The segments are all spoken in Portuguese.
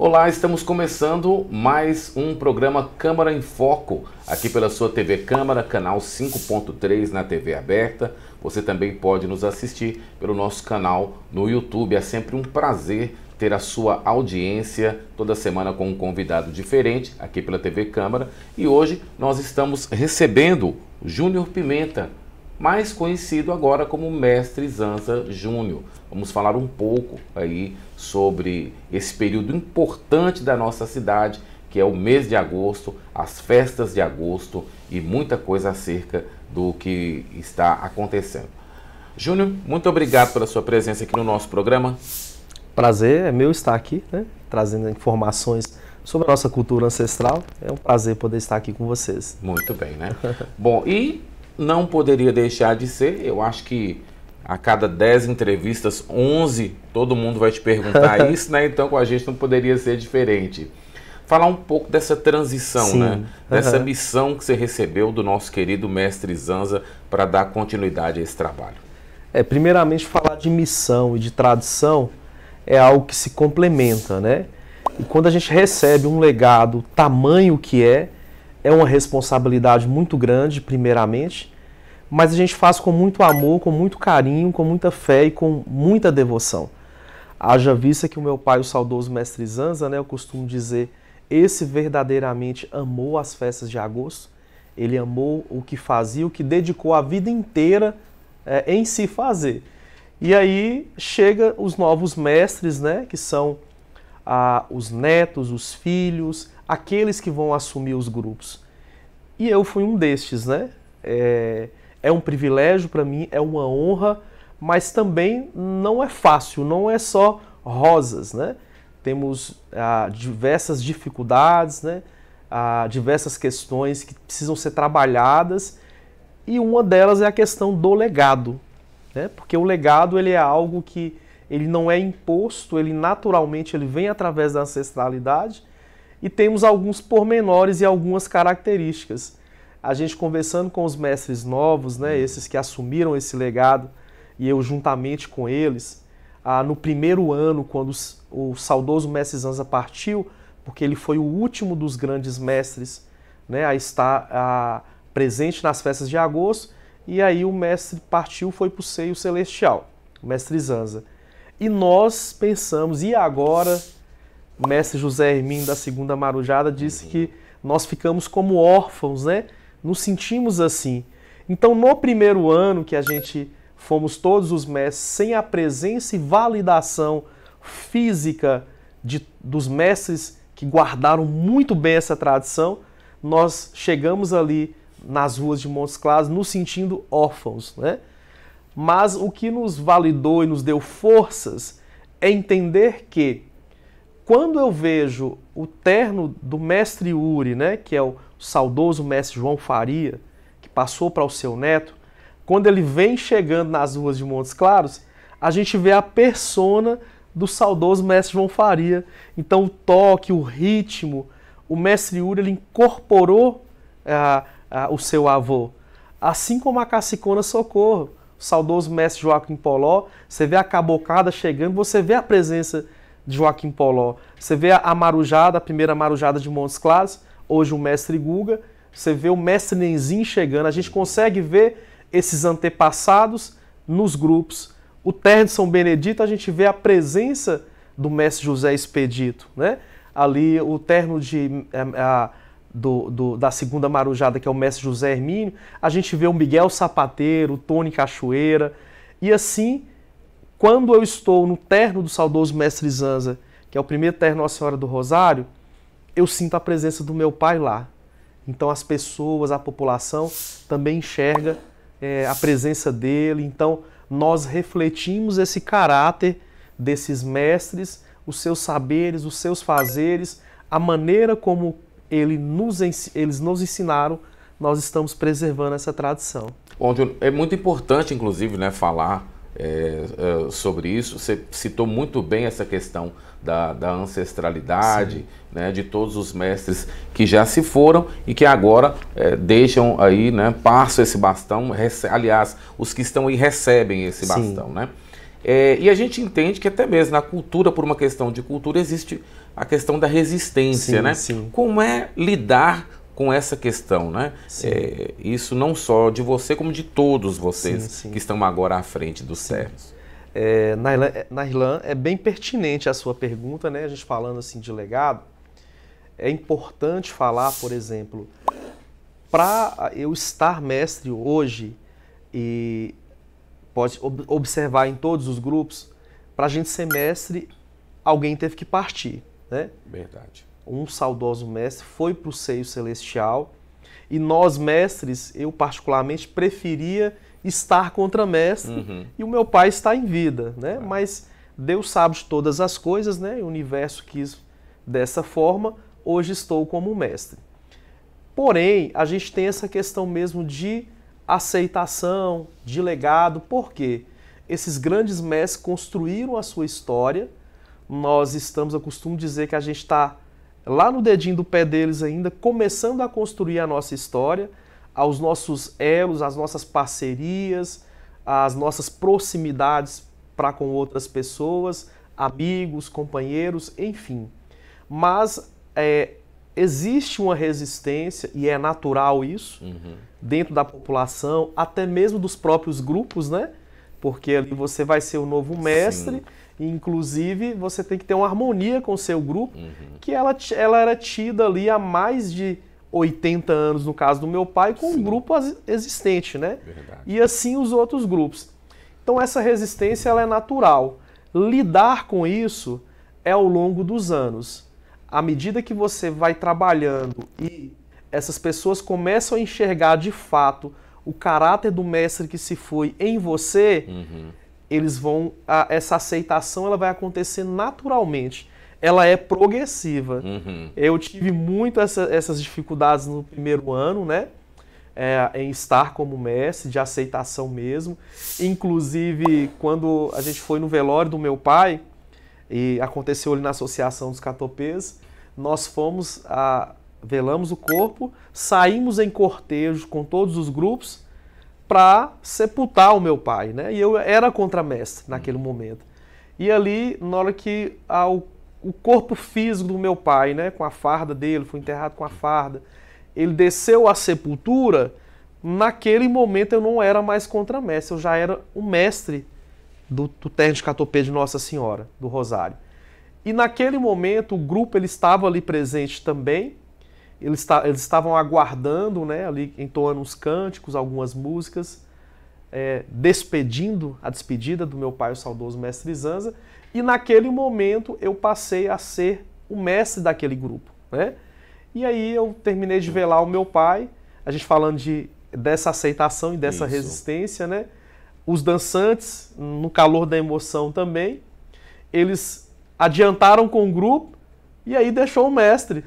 Olá, estamos começando mais um programa Câmara em Foco, aqui pela sua TV Câmara, canal 5.3 na TV aberta. Você também pode nos assistir pelo nosso canal no YouTube. É sempre um prazer ter a sua audiência toda semana com um convidado diferente aqui pela TV Câmara. E hoje nós estamos recebendo Júnior Pimenta, mais conhecido agora como Mestre Zanza Júnior. Vamos falar um pouco aí sobre esse período importante da nossa cidade, que é o mês de agosto, as festas de agosto e muita coisa acerca do que está acontecendo. Júnior, muito obrigado pela sua presença aqui no nosso programa. Prazer é meu estar aqui, né, trazendo informações sobre a nossa cultura ancestral. É um prazer poder estar aqui com vocês. Muito bem, né? Bom, e não poderia deixar de ser, eu acho que a cada 10 entrevistas, 11, todo mundo vai te perguntar isso, né? Então com a gente não poderia ser diferente. Falar um pouco dessa transição, sim, né? Dessa missão que você recebeu do nosso querido Mestre Zanza para dar continuidade a esse trabalho. Primeiramente, falar de missão e de tradição é algo que se complementa, né? E quando a gente recebe um legado tamanho que é uma responsabilidade muito grande, primeiramente, mas a gente faz com muito amor, com muito carinho, com muita fé e com muita devoção. Haja vista que o meu pai, o saudoso Mestre Zanza, né, eu costumo dizer, esse verdadeiramente amou as festas de agosto, ele amou o que fazia, o que dedicou a vida inteira em se fazer. E aí chega os novos mestres, né, que são os netos, os filhos, aqueles que vão assumir os grupos. E eu fui um destes, né? É um privilégio para mim, é uma honra, mas também não é fácil, não é só rosas, né? Temos diversas dificuldades, né? Diversas questões que precisam ser trabalhadas, e uma delas é a questão do legado, né? Porque o legado ele é algo que ele não é imposto, ele naturalmente ele vem através da ancestralidade, e temos alguns pormenores e algumas características. A gente conversando com os mestres novos, né, esses que assumiram esse legado, e eu juntamente com eles, no primeiro ano, quando o saudoso Mestre Zanza partiu, porque ele foi o último dos grandes mestres, né, a estar presente nas festas de agosto, e aí o mestre partiu, foi para o seio celestial, o Mestre Zanza. E nós pensamos, e agora? O mestre José Hermínio da Segunda Marujada disse que nós ficamos como órfãos, né? Nos sentimos assim. Então, no primeiro ano que a gente fomos todos os mestres sem a presença e validação física dos mestres que guardaram muito bem essa tradição, nós chegamos ali nas ruas de Montes Claros nos sentindo órfãos, né? Mas o que nos validou e nos deu forças é entender que quando eu vejo o terno do mestre Uri, né, que é o saudoso mestre João Faria, que passou para o seu neto, quando ele vem chegando nas ruas de Montes Claros, a gente vê a persona do saudoso mestre João Faria. Então o toque, o ritmo, o mestre Uri ele incorporou o seu avô. Assim como a Cacicona Socorro, o saudoso mestre Joaquim Poló, você vê a cabocada chegando, você vê a presença de Joaquim Poló. Você vê a marujada, a primeira marujada de Montes Claros, hoje o mestre Guga, você vê o mestre Nenzinho chegando, a gente consegue ver esses antepassados nos grupos. O terno de São Benedito, a gente vê a presença do mestre José Expedito, né? Ali o terno da segunda marujada, que é o mestre José Hermínio, a gente vê o Miguel Sapateiro, o Tony Cachoeira, e assim, quando eu estou no terno do saudoso Mestre Zanza, que é o primeiro terno Nossa Senhora do Rosário, eu sinto a presença do meu pai lá. Então as pessoas, a população também enxerga a presença dele. Então nós refletimos esse caráter desses mestres, os seus saberes, os seus fazeres, a maneira como eles nos ensinaram, nós estamos preservando essa tradição. Bom, é muito importante, inclusive, né, falar sobre isso. Você citou muito bem essa questão da ancestralidade, né, de todos os mestres que já se foram e que agora deixam aí, né, passam esse bastão, aliás, os que estão aí recebem esse bastão, né? E a gente entende que até mesmo na cultura, por uma questão de cultura, existe a questão da resistência, Sim, né? sim. Como é lidar com essa questão, né? Isso não só de você, como de todos vocês Sim. que estão agora à frente dos CERNs. Nairlan, é bem pertinente a sua pergunta, né? A gente falando assim de legado, é importante falar, por exemplo, para eu estar mestre hoje, e pode observar em todos os grupos, para a gente ser mestre, alguém teve que partir, né? Verdade. Um saudoso mestre foi para o seio celestial, e nós mestres, eu particularmente preferia estar contramestre, e o meu pai está em vida, né? Mas Deus sabe de todas as coisas, né? O universo quis dessa forma, hoje estou como mestre. Porém, a gente tem essa questão mesmo de aceitação, de legado, porque esses grandes mestres construíram a sua história, nós estamos, eu costumo dizer que a gente está lá no dedinho do pé deles ainda, começando a construir a nossa história, aos nossos elos, as nossas parcerias, as nossas proximidades para com outras pessoas, amigos, companheiros, enfim. Mas existe uma resistência, e é natural isso, dentro da população, até mesmo dos próprios grupos, né? Porque ali você vai ser o novo mestre, e inclusive você tem que ter uma harmonia com o seu grupo, que ela era tida ali há mais de 80 anos, no caso do meu pai, com um grupo existente, né? Verdade. E assim os outros grupos. Então essa resistência ela é natural. Lidar com isso é ao longo dos anos. À medida que você vai trabalhando e essas pessoas começam a enxergar de fato o caráter do mestre que se foi em você, eles vão, essa aceitação ela vai acontecer naturalmente. Ela é progressiva. Eu tive muito essas dificuldades no primeiro ano, né? Em estar como mestre, de aceitação mesmo. Inclusive, quando a gente foi no velório do meu pai, e aconteceu ali na Associação dos Catopês, nós fomos, velamos o corpo, saímos em cortejo com todos os grupos para sepultar o meu pai, né? E eu era contramestre naquele momento. E ali, na hora que o corpo físico do meu pai, né, com a farda dele, foi enterrado com a farda, ele desceu à sepultura, naquele momento eu não era mais contramestre, eu já era o mestre do terno de Catopê de Nossa Senhora, do Rosário. E naquele momento o grupo ele estava ali presente também, eles estavam aguardando, né, ali entoando uns cânticos, algumas músicas, despedindo a despedida do meu pai, o saudoso mestre Zanza, e naquele momento eu passei a ser o mestre daquele grupo, né? E aí eu terminei de velar o meu pai, a gente falando dessa aceitação e dessa resistência, né? Os dançantes, no calor da emoção também, eles adiantaram com o grupo e aí deixou o mestre.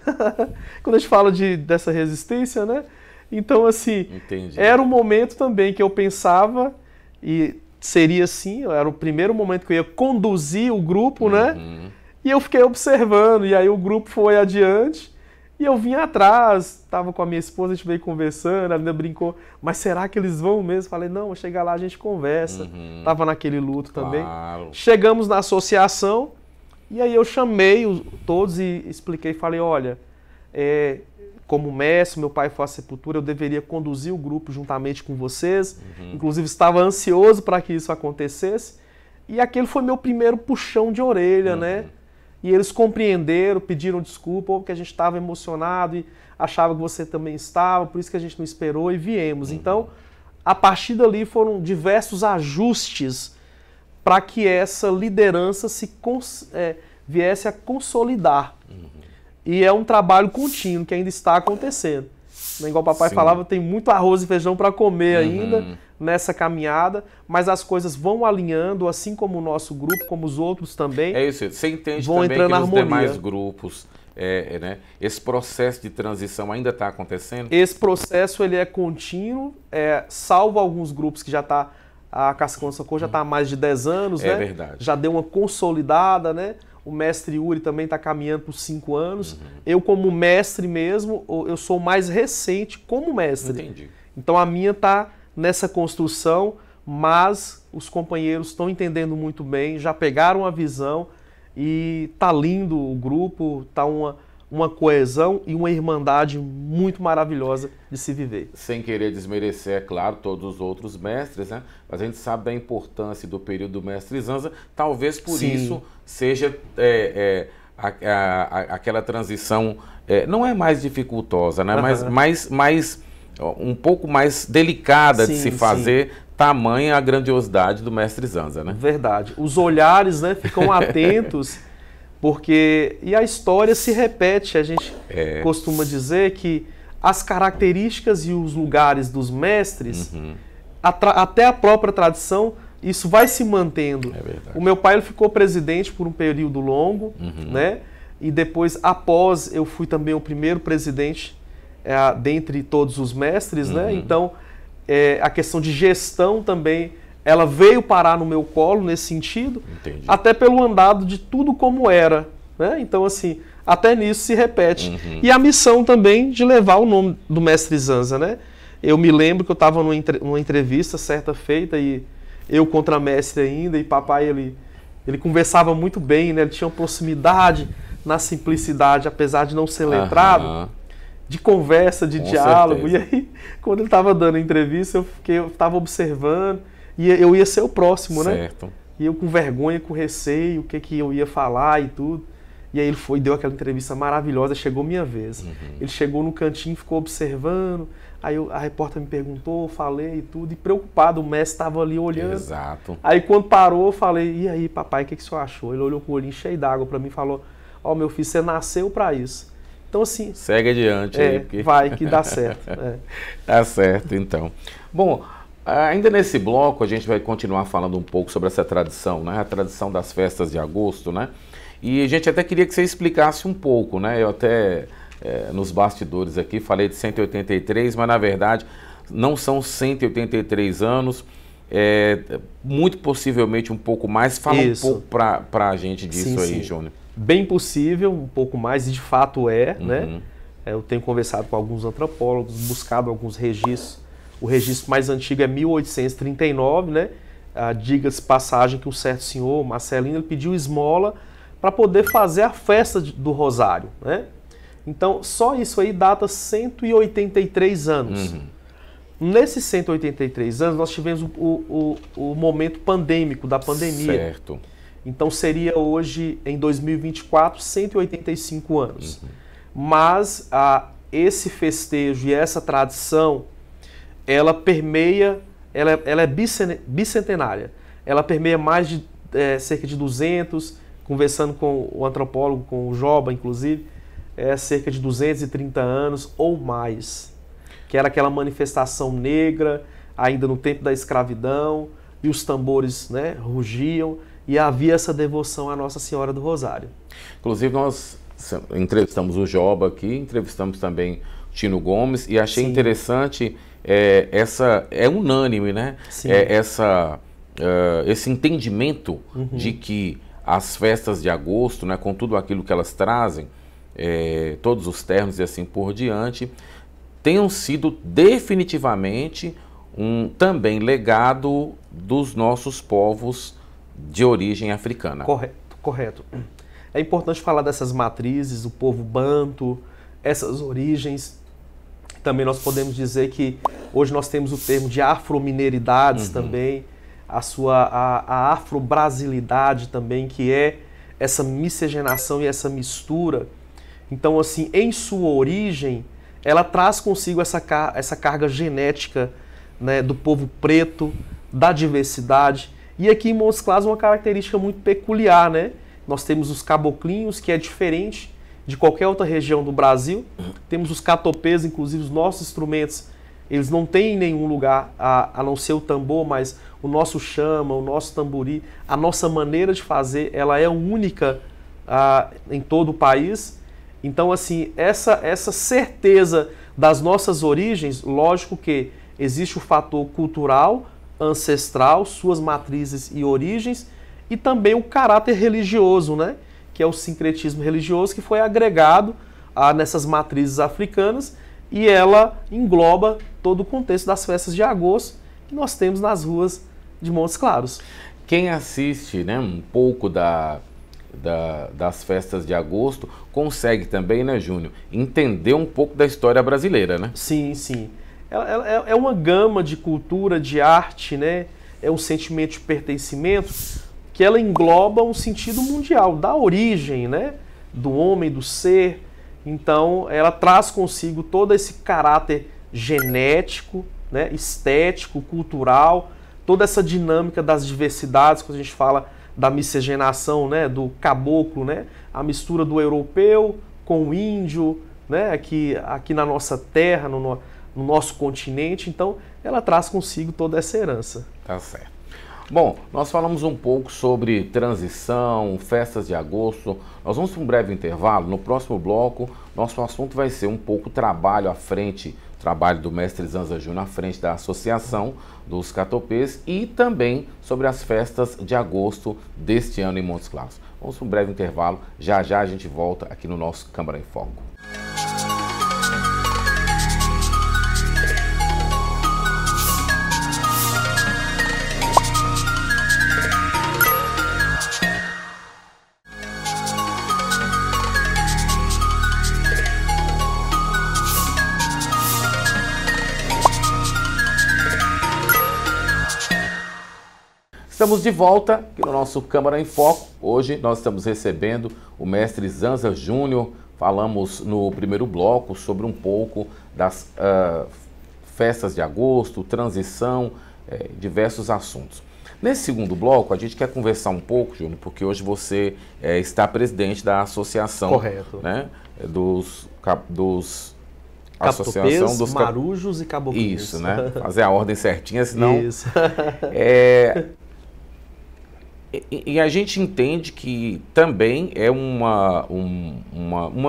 Quando a gente fala dessa resistência, né? Então, assim, era um momento também que eu pensava, e seria assim, era o primeiro momento que eu ia conduzir o grupo, né? E eu fiquei observando, e aí o grupo foi adiante, e eu vim atrás, estava com a minha esposa, a gente veio conversando, ela ainda brincou, mas será que eles vão mesmo? Falei, não, vou chegar lá, a gente conversa. Tava naquele luto também. Chegamos na associação, e aí eu chamei todos e expliquei, falei, olha, como mestre, meu pai foi à sepultura, eu deveria conduzir o grupo juntamente com vocês. Inclusive estava ansioso para que isso acontecesse. E aquele foi meu primeiro puxão de orelha, né? E eles compreenderam, pediram desculpa, porque a gente estava emocionado e achava que você também estava, por isso que a gente não esperou e viemos. Então, a partir dali foram diversos ajustes para que essa liderança viesse a consolidar. E é um trabalho contínuo que ainda está acontecendo. Igual o papai falava, tem muito arroz e feijão para comer ainda nessa caminhada, mas as coisas vão alinhando, assim como o nosso grupo, como os outros também. É isso, você entende vão também entrando que na nos harmonia. Demais grupos, né, esse processo de transição ainda está acontecendo? Esse processo ele é contínuo, salvo alguns grupos que já está, a Cascão Socorro já está há mais de 10 anos, né? Verdade. Já deu uma consolidada, né? O mestre Yuri também está caminhando por 5 anos. Eu, como mestre mesmo, eu sou mais recente como mestre. Entendi. Então a minha está nessa construção, mas os companheiros estão entendendo muito bem, já pegaram a visão e tá lindo o grupo, tá uma coesão e uma irmandade muito maravilhosa de se viver. Sem querer desmerecer, é claro, todos os outros mestres, né? Mas a gente sabe da importância do período do mestre Zanza, talvez por Sim. isso seja aquela transição, não é mais dificultosa, né? Mas mais um pouco mais delicada de se fazer, tamanha a grandiosidade do mestre Zanza, né? Verdade. Os olhares, né, ficam atentos, porque... E a história se repete. A gente costuma dizer que as características e os lugares dos mestres, até a própria tradição, isso vai se mantendo. É verdade. O meu pai ele ficou presidente por um período longo, né? E depois, após, eu fui também o primeiro presidente dentre todos os mestres, né? Então, a questão de gestão também, ela veio parar no meu colo nesse sentido, Entendi. até pelo andado de tudo como era, né? Então, assim, até nisso se repete. E a missão também de levar o nome do mestre Zanza, né? Eu me lembro que eu estava numa entrevista certa feita e eu contramestre ainda, e papai, ele conversava muito bem, né? Ele tinha uma proximidade na simplicidade, apesar de não ser letrado, de conversa, de diálogo. certeza. E aí, quando ele estava dando a entrevista, eu estava observando, e eu ia ser o próximo, né? Certo. E eu com vergonha, com receio, o que eu ia falar e tudo. E aí ele foi, deu aquela entrevista maravilhosa, chegou minha vez. Ele chegou no cantinho, ficou observando, aí a repórter me perguntou, falei e tudo, e preocupado, o mestre estava ali olhando. Exato. Aí quando parou, eu falei, e aí papai, o que o senhor achou? Ele olhou com o olhinho cheio d'água para mim e falou, ó, meu filho, você nasceu para isso. Então assim... Segue adiante aí. Porque... vai que dá certo. Tá certo, então. Bom, ainda nesse bloco a gente vai continuar falando um pouco sobre essa tradição, né? A tradição das festas de agosto, né? E a gente até queria que você explicasse um pouco, né? Eu até, nos bastidores aqui, falei de 183, mas na verdade não são 183 anos, muito possivelmente um pouco mais. Fala um pouco para a gente disso aí, Júnior. Bem possível, um pouco mais, e de fato né? Eu tenho conversado com alguns antropólogos, buscado alguns registros. O registro mais antigo é 1839, né? Diga-se passagem que um certo senhor, Marcelino, ele pediu esmola para poder fazer a festa do Rosário, né? Então, só isso aí data 183 anos. Nesses 183 anos, nós tivemos o momento pandêmico, da pandemia. Certo. Então, seria hoje, em 2024, 185 anos. Mas esse festejo e essa tradição, ela permeia, ela é bicentenária. Ela permeia mais de cerca de 200, conversando com o antropólogo, com o Joba, inclusive, cerca de 230 anos ou mais. Que era aquela manifestação negra, ainda no tempo da escravidão, e os tambores, né, rugiam, e havia essa devoção à Nossa Senhora do Rosário. Inclusive, nós entrevistamos o Joba aqui, entrevistamos também o Tino Gomes, e achei interessante, é unânime, né? Esse entendimento de que as festas de agosto, né, com tudo aquilo que elas trazem, todos os termos e assim por diante, tenham sido definitivamente também legado dos nossos povos de origem africana. Correto. É importante falar dessas matrizes, o povo banto, essas origens. Também nós podemos dizer que hoje nós temos o termo de afromineridades também, a afro-brasilidade também, que é essa miscigenação e essa mistura. Então, assim, em sua origem, ela traz consigo essa carga genética, né, do povo preto, da diversidade. E aqui em Montes Claros uma característica muito peculiar, né? Nós temos os caboclinhos, que é diferente de qualquer outra região do Brasil. Temos os catopês, inclusive os nossos instrumentos, eles não têm em nenhum lugar a não ser o tambor, mas o nosso chama, o nosso tambori, a nossa maneira de fazer, ela é única em todo o país. Então, assim, essa certeza das nossas origens, lógico que existe o fator cultural, ancestral, suas matrizes e origens, e também o caráter religioso, né? Que é o sincretismo religioso que foi agregado nessas matrizes africanas, e ela engloba todo o contexto das festas de agosto que nós temos nas ruas de Montes Claros. Quem assiste, né, um pouco das festas de agosto consegue também, né, Júnior, entender um pouco da história brasileira, né? Sim, sim. É uma gama de cultura, de arte, né? É um sentimento de pertencimento que ela engloba um sentido mundial, da origem, né? Do homem, do ser. Então, ela traz consigo todo esse caráter genético, né? Estético, cultural, toda essa dinâmica das diversidades, quando a gente fala da miscigenação, né? Do caboclo, né? A mistura do europeu com o índio, né? Aqui na nossa terra, no nosso continente. Então, ela traz consigo toda essa herança. Tá certo. Bom, nós falamos um pouco sobre transição, festas de agosto. Nós vamos para um breve intervalo. No próximo bloco, nosso assunto vai ser um pouco trabalho à frente, trabalho do mestre Zanza Júnior à frente da Associação dos Catopês e também sobre as festas de agosto deste ano em Montes Claros. Vamos para um breve intervalo. Já já a gente volta aqui no nosso Câmara em Foco. Estamos de volta aqui no nosso Câmara em Foco. Hoje nós estamos recebendo o mestre Zanza Júnior. Falamos no primeiro bloco sobre um pouco das festas de agosto, transição, diversos assuntos. Nesse segundo bloco, a gente quer conversar um pouco, Júnior, porque hoje você está presidente da associação. Correto. Né, dos Catopês, dos marujos e caboclinhos. Isso, né? Fazer a ordem certinha, senão... Isso. E a gente entende que também é uma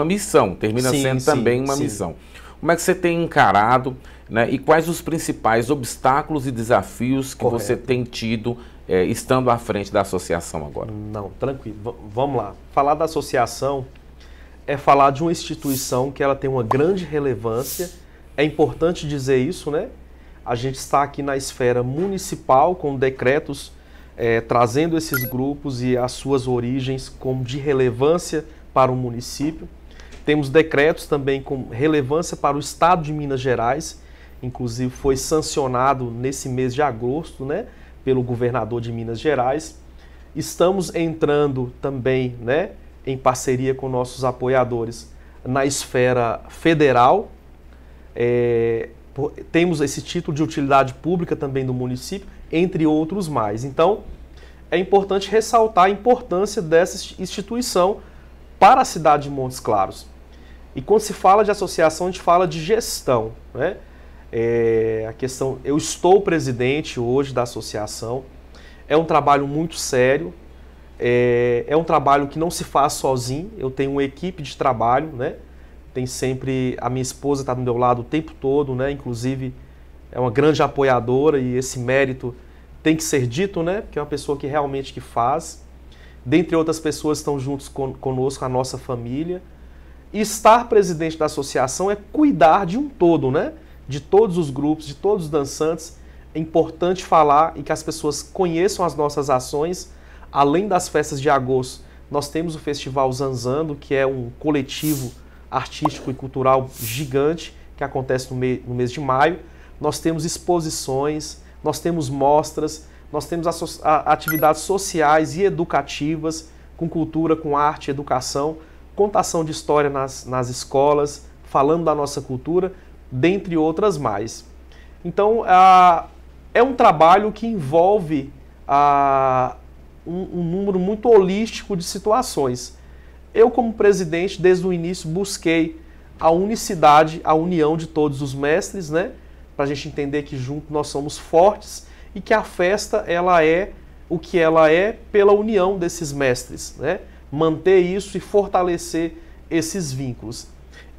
missão, termina sendo também uma missão. Como é que você tem encarado, né, e quais os principais obstáculos e desafios que você tem tido estando à frente da associação agora? Não, tranquilo. Vamos lá. Falar da associação é falar de uma instituição que ela tem uma grande relevância. É importante dizer isso, né? A gente está aqui na esfera municipal com decretos trazendo esses grupos e as suas origens como de relevância para o município. Temos decretos também com relevância para o estado de Minas Gerais, inclusive foi sancionado nesse mês de agosto, né, pelo governador de Minas Gerais. Estamos entrando também, né, em parceria com nossos apoiadores na esfera federal. Temos esse título de utilidade pública também do município, entre outros mais. Então, é importante ressaltar a importância dessa instituição para a cidade de Montes Claros. E quando se fala de associação, a gente fala de gestão, né? A questão, eu estou presidente hoje da associação, é um trabalho muito sério, é um trabalho que não se faz sozinho, eu tenho uma equipe de trabalho, né? Tem sempre, a minha esposa está do meu lado o tempo todo, né? Inclusive é uma grande apoiadora e esse mérito tem que ser dito, né? Porque é uma pessoa que realmente que faz. Dentre outras pessoas estão juntos conosco, a nossa família. E estar presidente da associação é cuidar de um todo, né? De todos os grupos, de todos os dançantes. É importante falar e que as pessoas conheçam as nossas ações. Além das festas de agosto, nós temos o Festival Zanzando, que é um coletivo artístico e cultural gigante, que acontece no mês de maio. Nós temos exposições, nós temos mostras, nós temos atividades sociais e educativas, com cultura, com arte, educação, contação de história nas escolas, falando da nossa cultura, dentre outras mais. Então, é um trabalho que envolve um número muito holístico de situações. Eu, como presidente, desde o início, busquei a unicidade, a união de todos os mestres, né? Para a gente entender que juntos nós somos fortes e que a festa ela é o que ela é pela união desses mestres, né? Manter isso e fortalecer esses vínculos.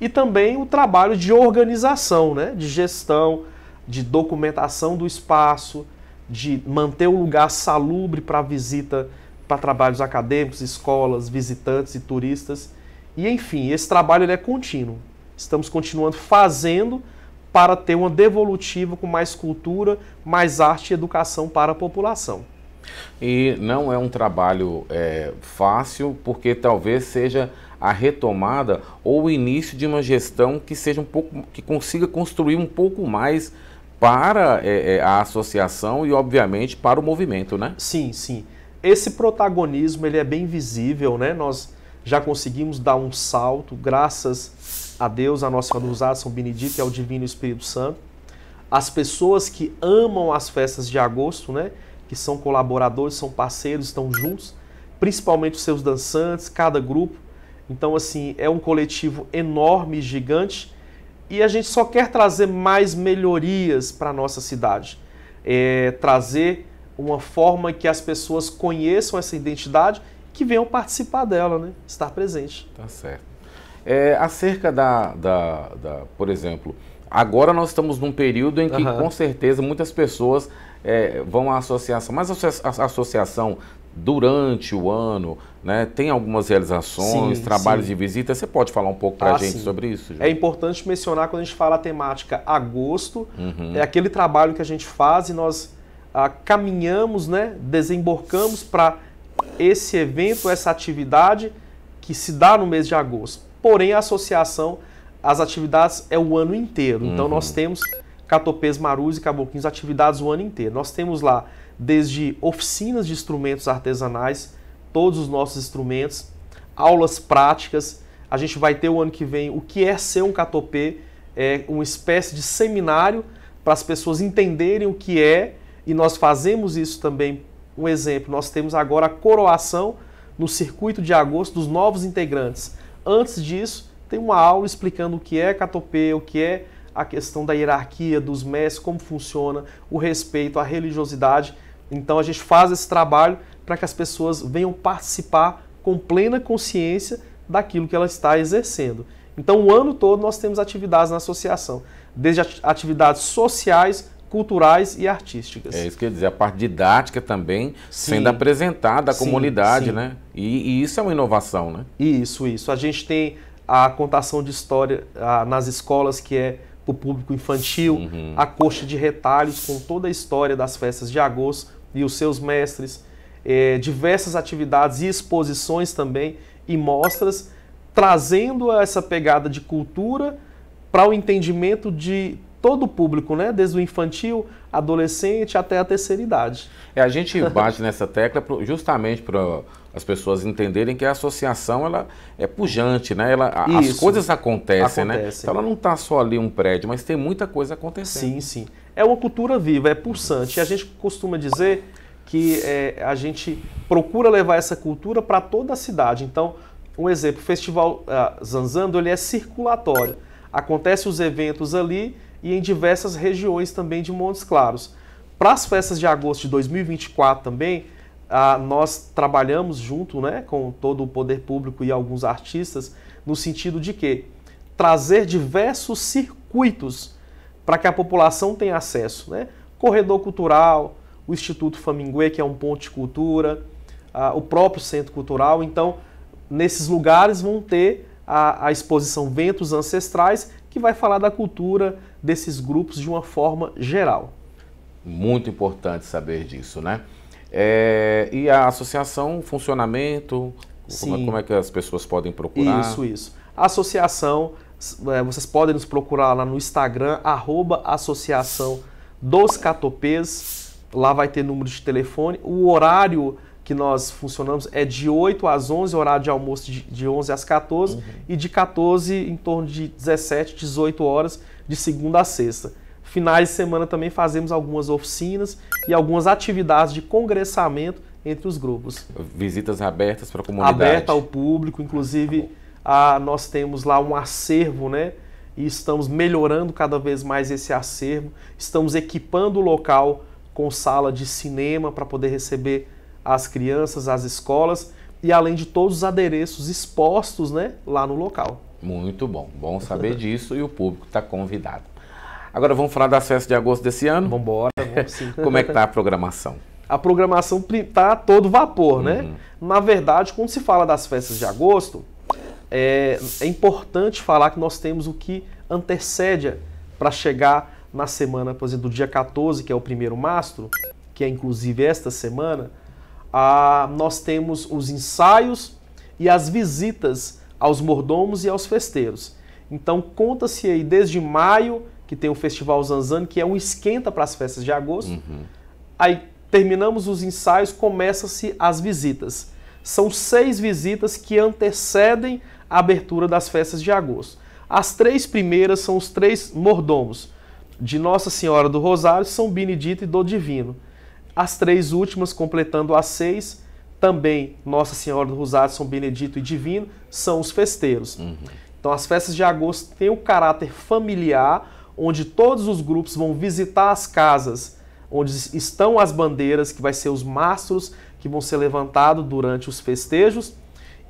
E também o trabalho de organização, né? De gestão, de documentação do espaço, de manter o lugar salubre para visita, para trabalhos acadêmicos, escolas, visitantes e turistas. E enfim, esse trabalho ele é contínuo. Estamos continuando fazendo para ter uma devolutiva com mais cultura, mais arte e educação para a população. E não é um trabalho fácil, porque talvez seja a retomada ou o início de uma gestão que seja que consiga construir um pouco mais para a associação e, obviamente, para o movimento, né? Sim, sim. Esse protagonismo ele é bem visível, né? Nós já conseguimos dar um salto, graças a Deus, a nossa Padre São Benedito e ao Divino Espírito Santo. As pessoas que amam as festas de agosto, né? Que são colaboradores, são parceiros, estão juntos, principalmente os seus dançantes, cada grupo. Então, assim, é um coletivo enorme e gigante e a gente só quer trazer mais melhorias para a nossa cidade. Trazer uma forma que as pessoas conheçam essa identidade, que venham participar dela, né? Estar presente. Tá certo. Acerca por exemplo, agora nós estamos num período em que, com certeza, muitas pessoas vão à associação, mas a associação, durante o ano, né, tem algumas realizações, trabalhos de visita. Você pode falar um pouco para a gente sobre isso, João? É importante mencionar, quando a gente fala a temática agosto, é aquele trabalho que a gente faz e nós caminhamos, né, desembarcamos para esse evento, essa atividade que se dá no mês de agosto. Porém, a associação, as atividades é o ano inteiro. Então, nós temos catopês, marus e caboclinhos, atividades o ano inteiro. Nós temos lá desde oficinas de instrumentos artesanais, todos os nossos instrumentos, aulas práticas. A gente vai ter o ano que vem o que é ser um catopê, uma espécie de seminário para as pessoas entenderem o que é, e nós fazemos isso também. Um exemplo, nós temos agora a coroação no circuito de agosto dos novos integrantes. Antes disso, tem uma aula explicando o que é catopê, o que é a questão da hierarquia dos mestres, como funciona, o respeito, a religiosidade. Então a gente faz esse trabalho para que as pessoas venham participar com plena consciência daquilo que ela está exercendo. Então o ano todo nós temos atividades na associação, desde atividades sociais, culturais e artísticas. É isso que eu ia dizer, a parte didática também sendo apresentada à comunidade, né? E isso é uma inovação, né? Isso. A gente tem a contação de história nas escolas, que é para o público infantil, a coxa de retalhos com toda a história das festas de agosto e os seus mestres, diversas atividades e exposições também e mostras, trazendo essa pegada de cultura para o entendimento de todo o público, né? Desde o infantil, adolescente até a terceira idade. A gente bate nessa tecla justamente para as pessoas entenderem que a associação ela é pujante, né? As coisas acontecem, né? Então ela não está só ali um prédio, mas tem muita coisa acontecendo. Sim. É uma cultura viva, é pulsante. E a gente costuma dizer que a gente procura levar essa cultura para toda a cidade. Então, um exemplo, o Festival Zanzando, ele é circulatório. Acontecem os eventos ali e em diversas regiões também de Montes Claros. Para as festas de agosto de 2024 também, nós trabalhamos junto, né, com todo o poder público e alguns artistas, no sentido de que trazer diversos circuitos para que a população tenha acesso, né? Corredor cultural, o Instituto Faminguê, que é um ponto de cultura, o próprio Centro Cultural. Então, nesses lugares vão ter a exposição Ventos Ancestrais, que vai falar da cultura desses grupos de uma forma geral. Muito importante saber disso, né? E a associação, funcionamento, como é que as pessoas podem procurar? Isso. A associação, vocês podem nos procurar lá no Instagram, @associação dos catopês. Lá vai ter número de telefone. O horário que nós funcionamos é de 8 às 11, horário de almoço de 11 às 14, e de 14 em torno de 17, 18 horas, de segunda a sexta. Finais de semana também fazemos algumas oficinas e algumas atividades de congressamento entre os grupos. Visitas abertas para a comunidade. Aberta ao público, inclusive nós temos lá um acervo, né? E estamos melhorando cada vez mais esse acervo. Estamos equipando o local com sala de cinema para poder receber as crianças, as escolas, e além de todos os adereços expostos, né, lá no local. Muito bom saber disso, e o público está convidado. Agora vamos falar das festas de agosto desse ano? Vamos embora, vamos sim. Como é que está a programação? A programação está a todo vapor, né? Na verdade, quando se fala das festas de agosto, é importante falar que nós temos o que antecede para chegar na semana, por exemplo, do dia 14, que é o primeiro mastro, que é inclusive esta semana, nós temos os ensaios e as visitas aos mordomos e aos festeiros. Então conta-se aí desde maio, que tem o Festival Zanzane, que é um esquenta para as festas de agosto. Aí terminamos os ensaios, começa-se as visitas. São 6 visitas que antecedem a abertura das festas de agosto. As 3 primeiras são os 3 mordomos, de Nossa Senhora do Rosário, São Benedito e do Divino. As 3 últimas, completando as 6, também Nossa Senhora do Rosário, São Benedito e Divino, são os festeiros. Então as festas de agosto têm um caráter familiar, onde todos os grupos vão visitar as casas onde estão as bandeiras, que vai ser os mastros que vão ser levantados durante os festejos,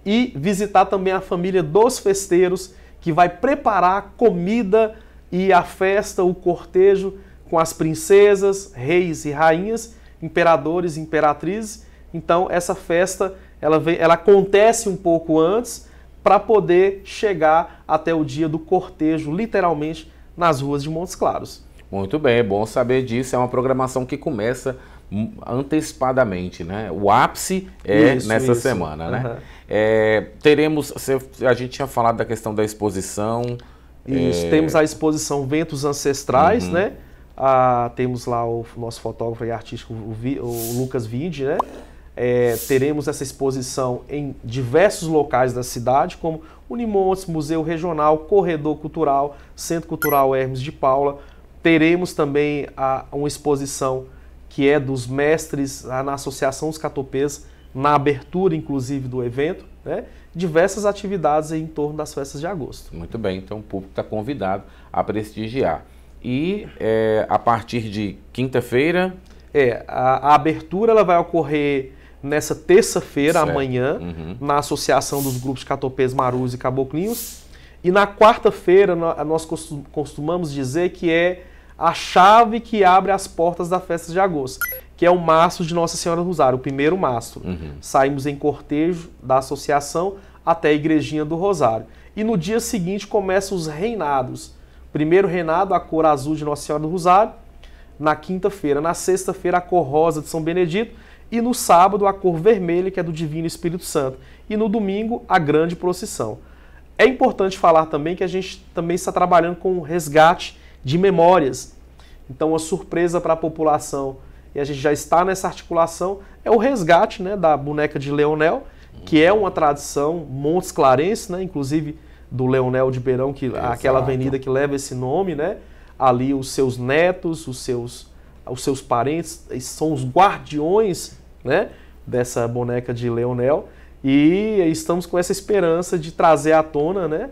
e visitar também a família dos festeiros, que vai preparar a comida e a festa, o cortejo, com as princesas, reis e rainhas, imperadores e imperatrizes. Então essa festa ela acontece um pouco antes para poder chegar até o dia do cortejo, literalmente, nas ruas de Montes Claros. Muito bem, é bom saber disso. É uma programação que começa antecipadamente, né? O ápice é nessa semana, né? Teremos, a gente tinha falado da questão da exposição. Isso, temos a exposição Ventos Ancestrais, né? Temos lá o nosso fotógrafo e artístico, o Lucas Vinde, né? Teremos essa exposição em diversos locais da cidade, como Unimontes, Museu Regional, Corredor Cultural, Centro Cultural Hermes de Paula. Teremos também uma exposição que é dos mestres na Associação dos Catopês, na abertura, inclusive, do evento, né? Diversas atividades em torno das festas de agosto. Muito bem, então o público está convidado a prestigiar. E a partir de quinta-feira... A abertura ela vai ocorrer nessa terça-feira, amanhã, na Associação dos Grupos Catopês, Marus e Caboclinhos. E na quarta-feira nós costumamos dizer que é a chave que abre as portas da festa de agosto, que é o mastro de Nossa Senhora do Rosário, o primeiro mastro. Saímos em cortejo da associação até a Igrejinha do Rosário. E no dia seguinte começam os reinados. Primeiro reinado, a cor azul de Nossa Senhora do Rosário. Na quinta-feira. Na sexta-feira, a cor rosa de São Benedito. E no sábado, a cor vermelha, que é do Divino Espírito Santo. E no domingo, a grande procissão. É importante falar também que a gente também está trabalhando com o resgate de memórias. Então, uma surpresa para a população, e a gente já está nessa articulação, é o resgate, né, da boneca de Leonel, que é uma tradição montes clarense, né, inclusive do Leonel de Beirão, aquela avenida que leva esse nome, né? Ali os seus netos, os seus parentes, são os guardiões, né, dessa boneca de Leonel, e estamos com essa esperança de trazer à tona, né,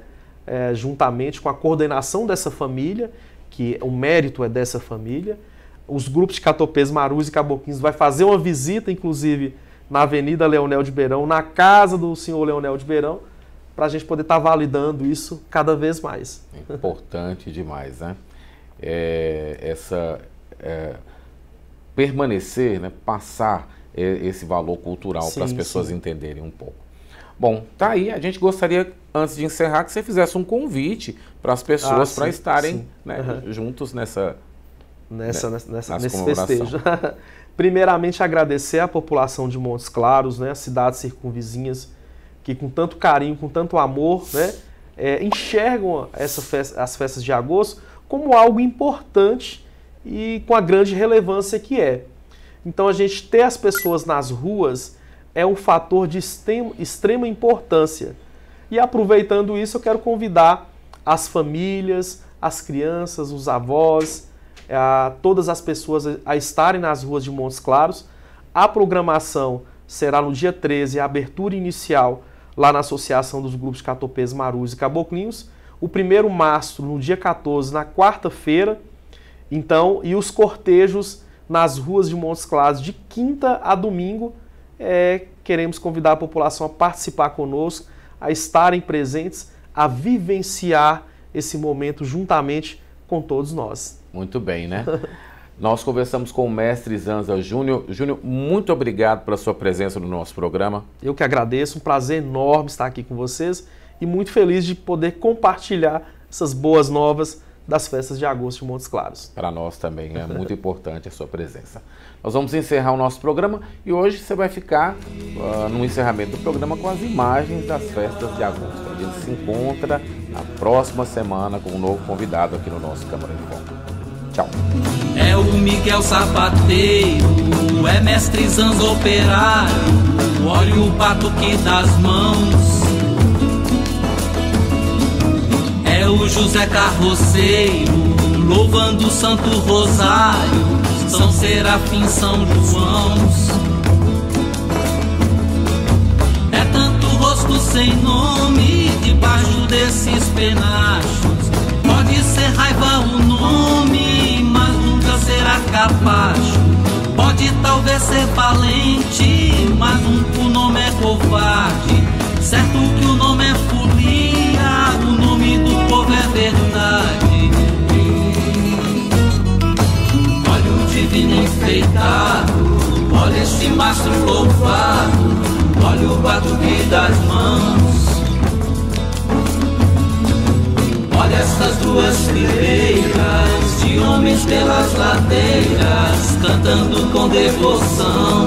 juntamente com a coordenação dessa família, que o mérito é dessa família, os grupos de Catopês, Marus e Caboclinhos vai fazer uma visita, inclusive, na Avenida Leonel de Beirão, na casa do senhor Leonel de Beirão, para a gente poder estar validando isso cada vez mais. Importante demais, né? Permanecer, né? Passar esse valor cultural para as pessoas entenderem um pouco. Bom, tá aí. A gente gostaria, antes de encerrar, que você fizesse um convite para as pessoas para estarem juntos nesse festejo. Primeiramente, agradecer à população de Montes Claros, né, as cidades circunvizinhas, que com tanto carinho, com tanto amor, né, enxergam as festas de agosto como algo importante e com a grande relevância que é. Então, a gente ter as pessoas nas ruas é um fator de extrema importância. E aproveitando isso, eu quero convidar as famílias, as crianças, os avós, todas as pessoas a estarem nas ruas de Montes Claros. A programação será no dia 13, a abertura inicial lá na Associação dos Grupos Catopês, Marus e Caboclinhos. O primeiro mastro no dia 14, na quarta-feira. Então, e os cortejos nas ruas de Montes Claros de quinta a domingo. Queremos convidar a população a participar conosco, a estarem presentes, a vivenciar esse momento juntamente com todos nós. Muito bem, né? Nós conversamos com o mestre Zanza Júnior. Júnior, muito obrigado pela sua presença no nosso programa. Eu que agradeço, um prazer enorme estar aqui com vocês e muito feliz de poder compartilhar essas boas novas das festas de agosto de Montes Claros. Para nós também é muito importante a sua presença. Nós vamos encerrar o nosso programa e hoje você vai ficar no encerramento do programa com as imagens das festas de agosto. A gente se encontra na próxima semana com um novo convidado aqui no nosso Câmara em Foco. Tchau. É o Miguel Sapateiro, é mestre Zanzo operário, olha o batuque das mãos. É o José Carroceiro, louvando o Santo Rosário, São Serafim, São João. É tanto rosto sem nome debaixo desses penachos. Pode ser raiva o nome, mas nunca será capacho. Pode talvez ser valente, mas nunca o nome é covarde. Certo que o nome é folia, o nome do povo é verdade. Olha o divino enfeitado, olha esse mastro louvado, olha o batuque das mãos. Olha essas duas fileiras de homens pelas ladeiras, cantando com devoção.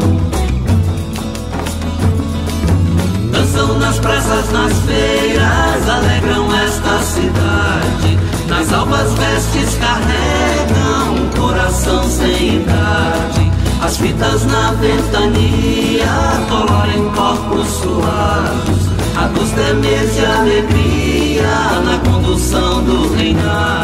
Dançam nas praças, nas feiras, alegram esta cidade. Nas alvas vestes carregam um coração sem idade. As fitas na ventania colorem corpos suaves. A dos temer de alegria na condução do reinado.